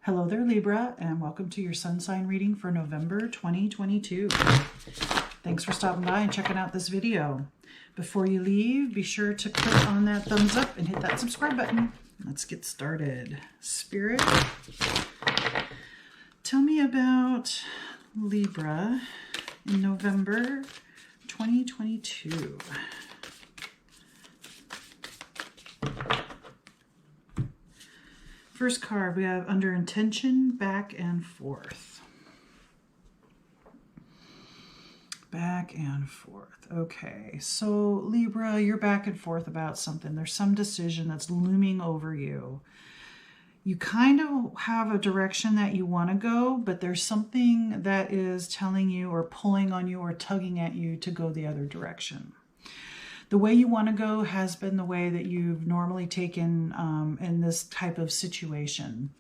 Hello there, Libra, and welcome to your sun sign reading for November 2022. Thanks for stopping by and checking out this video. Before you leave, be sure to click on that thumbs up and hit that subscribe button. Let's get started. Spirit, tell me about Libra in November 2022. First card, we have under intention, back and forth. Back and forth. Okay, so Libra, you're back and forth about something. There's some decision that's looming over you. You kind of have a direction that you want to go, but there's something that is telling you or pulling on you or tugging at you to go the other direction. The way you want to go has been the way that you've normally taken in this type of situation.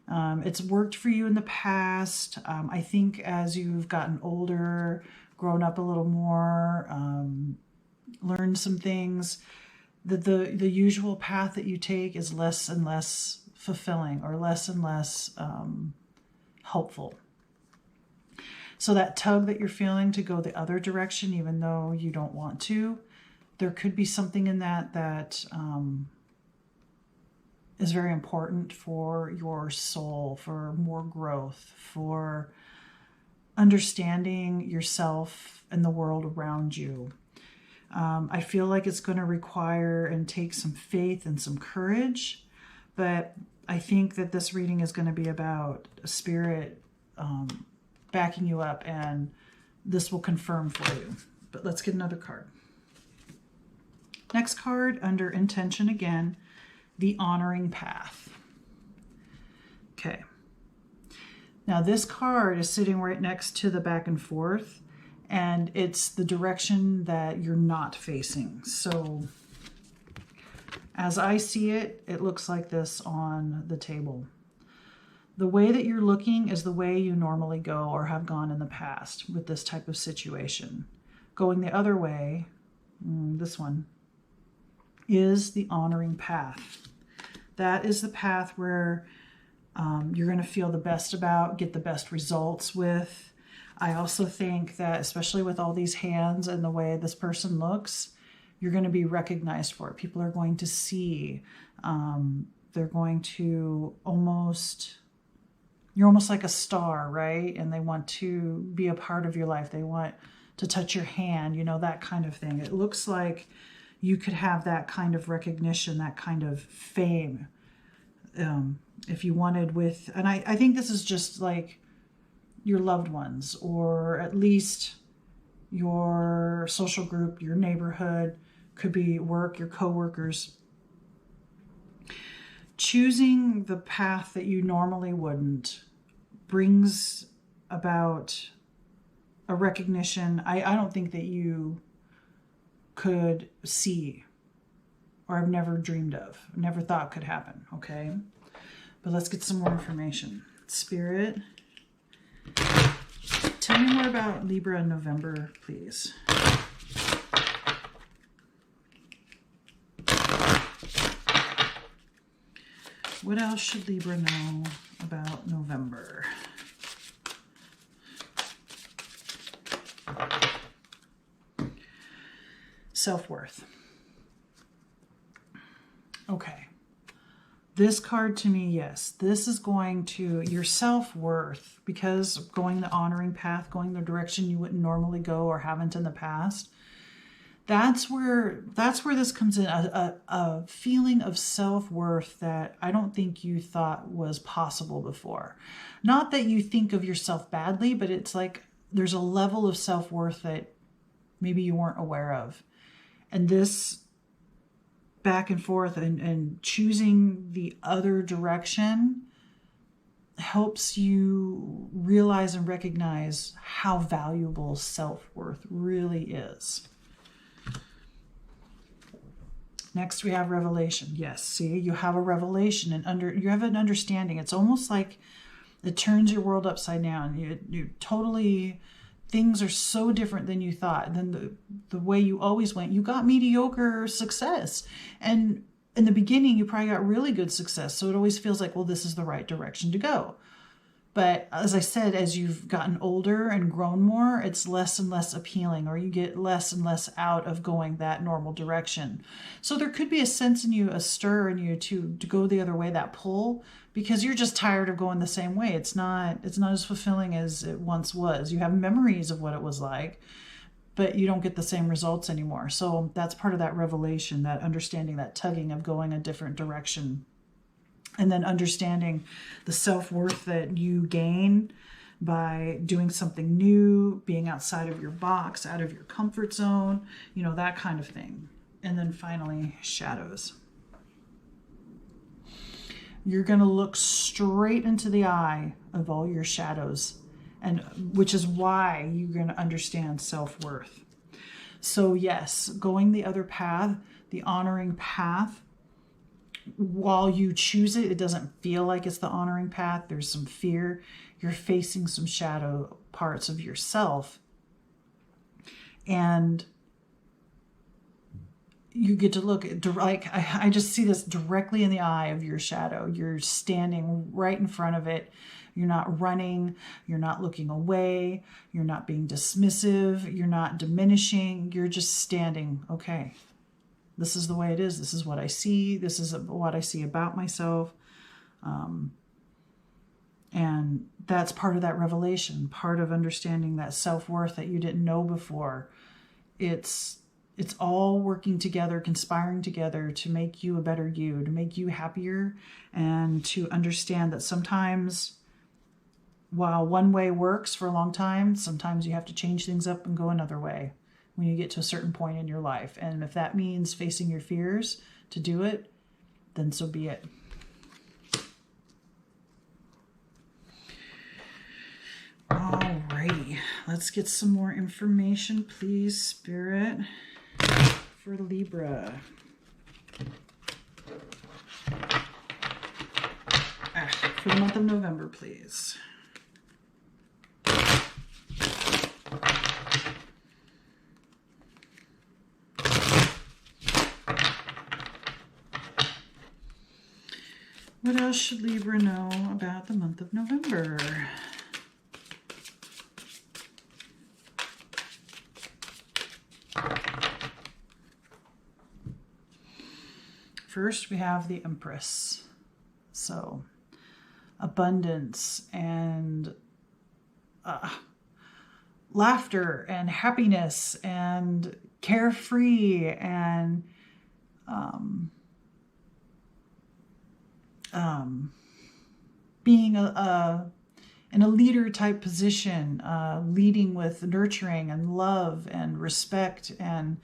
It's worked for you in the past. I think as you've gotten older, grown up a little more, learned some things, that the usual path that you take is less and less fulfilling or less and less helpful. So that tug that you're feeling to go the other direction, even though you don't want to, there could be something in that is very important for your soul, for more growth, for understanding yourself and the world around you. I feel like it's going to require and take some faith and some courage, but I think that this reading is going to be about spirit backing you up, and this will confirm for you. But let's get another card. Next card, under intention again, the honoring path. Okay. Now this card is sitting right next to the back and forth, and it's the direction that you're not facing. So as I see it, it looks like this on the table. The way that you're looking is the way you normally go or have gone in the past with this type of situation. Going the other way, this one, is the honoring path. That is the path where you're going to feel the best about, get the best results with. I also think that, especially with all these hands and the way this person looks, you're going to be recognized for it. People are going to see. They're going to you're almost like a star, right? And they want to be a part of your life. They want to touch your hand, you know, that kind of thing. It looks like you could have that kind of recognition, that kind of fame, if you wanted with, and I think this is just like your loved ones, or at least your social group, your neighborhood, could be work, your coworkers. Choosing the path that you normally wouldn't brings about a recognition I don't think that you could see or I've never dreamed of, never thought could happen, okay? But let's get some more information. Spirit, tell me more about Libra in November, please. What else should Libra know about November? Self-worth. Okay. This card to me, yes, this is going to your self-worth, because going the honoring path, going the direction you wouldn't normally go or haven't in the past. That's where this comes in, a feeling of self-worth that I don't think you thought was possible before. Not that you think of yourself badly, but it's like there's a level of self-worth that maybe you weren't aware of. And this back and forth and choosing the other direction helps you realize and recognize how valuable self-worth really is. Next, we have revelation. Yes, see, you have a revelation and you have an understanding. It's almost like it turns your world upside down. You totally, things are so different than you thought, than the way you always went. You got mediocre success. And in the beginning, you probably got really good success. So it always feels like, well, this is the right direction to go. But as I said, as you've gotten older and grown more, it's less and less appealing, or you get less and less out of going that normal direction. So there could be a sense in you, a stir in you to go the other way, that pull, because you're just tired of going the same way. It's not as fulfilling as it once was. You have memories of what it was like, but you don't get the same results anymore. So that's part of that revelation, that understanding, that tugging of going a different direction. And then understanding the self-worth that you gain by doing something new, being outside of your box, out of your comfort zone, you know, that kind of thing. And then finally, shadows. You're going to look straight into the eye of all your shadows, and which is why you're going to understand self-worth. So yes, going the other path, the honoring path, while you choose it, it doesn't feel like it's the honoring path. There's some fear. You're facing some shadow parts of yourself. And you get to look at, like, I just see this directly in the eye of your shadow. You're standing right in front of it. You're not running. You're not looking away. You're not being dismissive. You're not diminishing. You're just standing. Okay. This is the way it is. This is what I see. This is what I see about myself. And that's part of that revelation, part of understanding that self-worth that you didn't know before. It's all working together, conspiring together to make you a better you, to make you happier, and to understand that sometimes, while one way works for a long time, sometimes you have to change things up and go another way when you get to a certain point in your life. And if that means facing your fears to do it, then so be it. Alrighty, let's get some more information, please, Spirit, for Libra. For the month of November, please. What else should Libra know about the month of November? First, we have the Empress. So, abundance and laughter and happiness and carefree and being in a leader type position, leading with nurturing and love and respect. And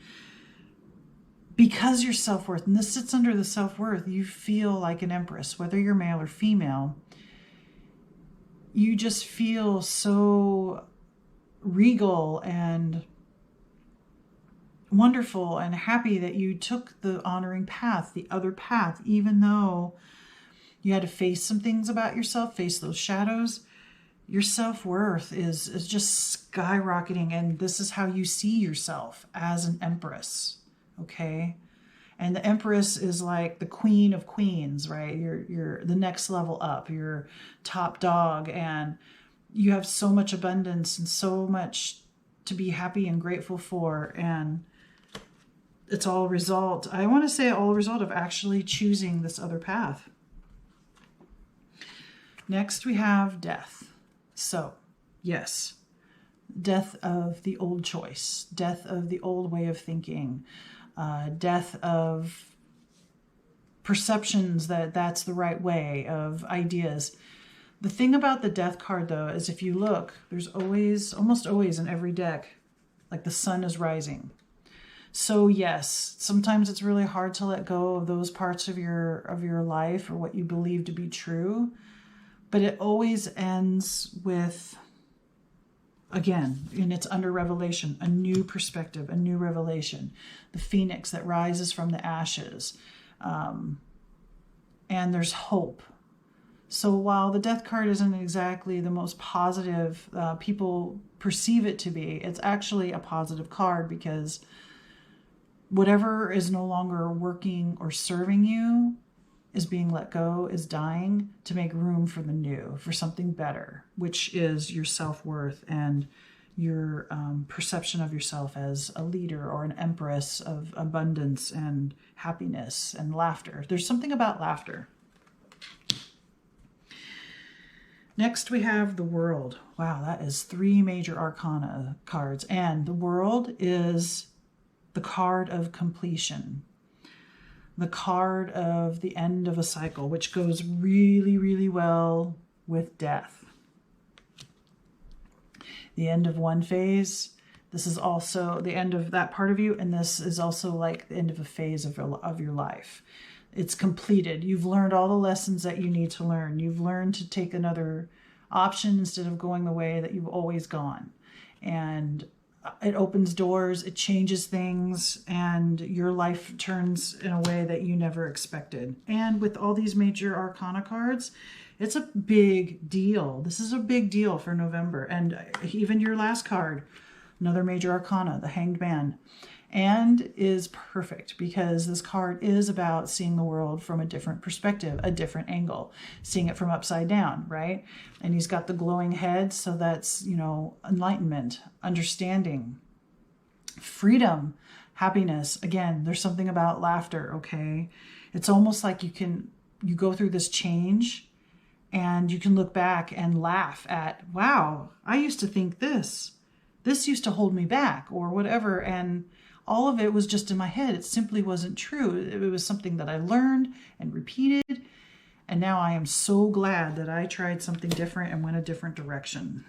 because your self-worth, and this sits under the self-worth, you feel like an empress, whether you're male or female. You just feel so regal and wonderful and happy that you took the honoring path, the other path, even though you had to face some things about yourself, face those shadows. Your self-worth is just skyrocketing, and this is how you see yourself, as an empress, okay? And the empress is like the queen of queens, right? You're the next level up. You're top dog, and you have so much abundance and so much to be happy and grateful for, and it's all a result of actually choosing this other path. Next, we have death. So, yes, death of the old choice, death of the old way of thinking, death of perceptions that that's the right way, of ideas. The thing about the death card, though, is if you look, there's almost always in every deck, like the sun is rising. So yes, sometimes it's really hard to let go of those parts of your life or what you believe to be true. But it always ends with, again, and it's under revelation, a new perspective, a new revelation. The phoenix that rises from the ashes. And there's hope. So while the death card isn't exactly the most positive people perceive it to be, it's actually a positive card, because whatever is no longer working or serving you is being let go, is dying to make room for the new, for something better, which is your self-worth and your perception of yourself as a leader or an empress of abundance and happiness and laughter. There's something about laughter. Next, we have the World. Wow, that is 3 major arcana cards. And the World is the card of completion, the card of the end of a cycle, which goes really, really well with death. The end of one phase. This is also the end of that part of you, and this is also like the end of a phase of your life. It's completed. You've learned all the lessons that you need to learn. You've learned to take another option instead of going the way that you've always gone. And it opens doors, it changes things, and your life turns in a way that you never expected. And with all these major arcana cards, it's a big deal. This is a big deal for November. And even your last card, another major arcana, the Hanged Man, and is perfect because this card is about seeing the world from a different perspective, a different angle, seeing it from upside down, right? And he's got the glowing head, so that's, you know, enlightenment, understanding, freedom, happiness. Again, there's something about laughter, okay? It's almost like you go through this change and you can look back and laugh at, wow, I used to think this used to hold me back or whatever. And all of it was just in my head. It simply wasn't true. It was something that I learned and repeated. And now I am so glad that I tried something different and went a different direction.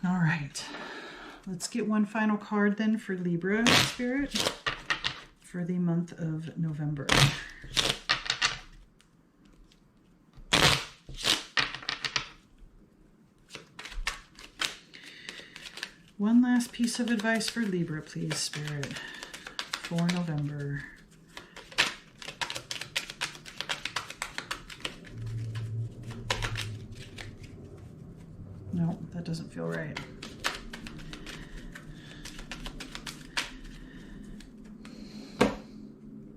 All right. Let's get one final card then for Libra Spirit for the month of November. One last piece of advice for Libra, please, Spirit, for November. No, that doesn't feel right. All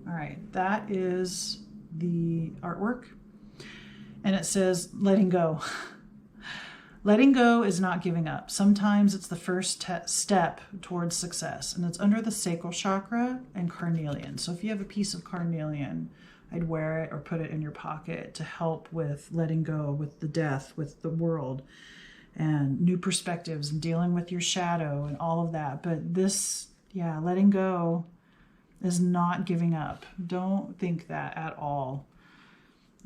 right, that is the artwork. And it says, letting go. Letting go is not giving up. Sometimes it's the first step towards success, and it's under the sacral chakra and carnelian. So if you have a piece of carnelian, I'd wear it or put it in your pocket to help with letting go, with the death, with the world, and new perspectives and dealing with your shadow and all of that. But this, yeah, letting go is not giving up. Don't think that at all.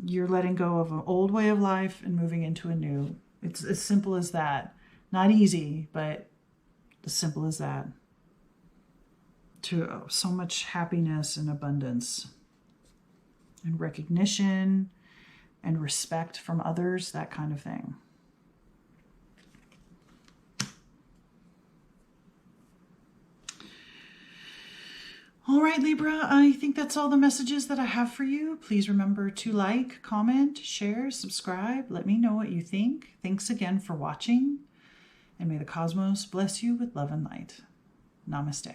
You're letting go of an old way of life and moving into a new. It's as simple as that. Not easy, but as simple as that. To so much happiness and abundance and recognition and respect from others, that kind of thing. All right, Libra, I think that's all the messages that I have for you. Please remember to like, comment, share, subscribe. Let me know what you think. Thanks again for watching, and may the cosmos bless you with love and light. Namaste.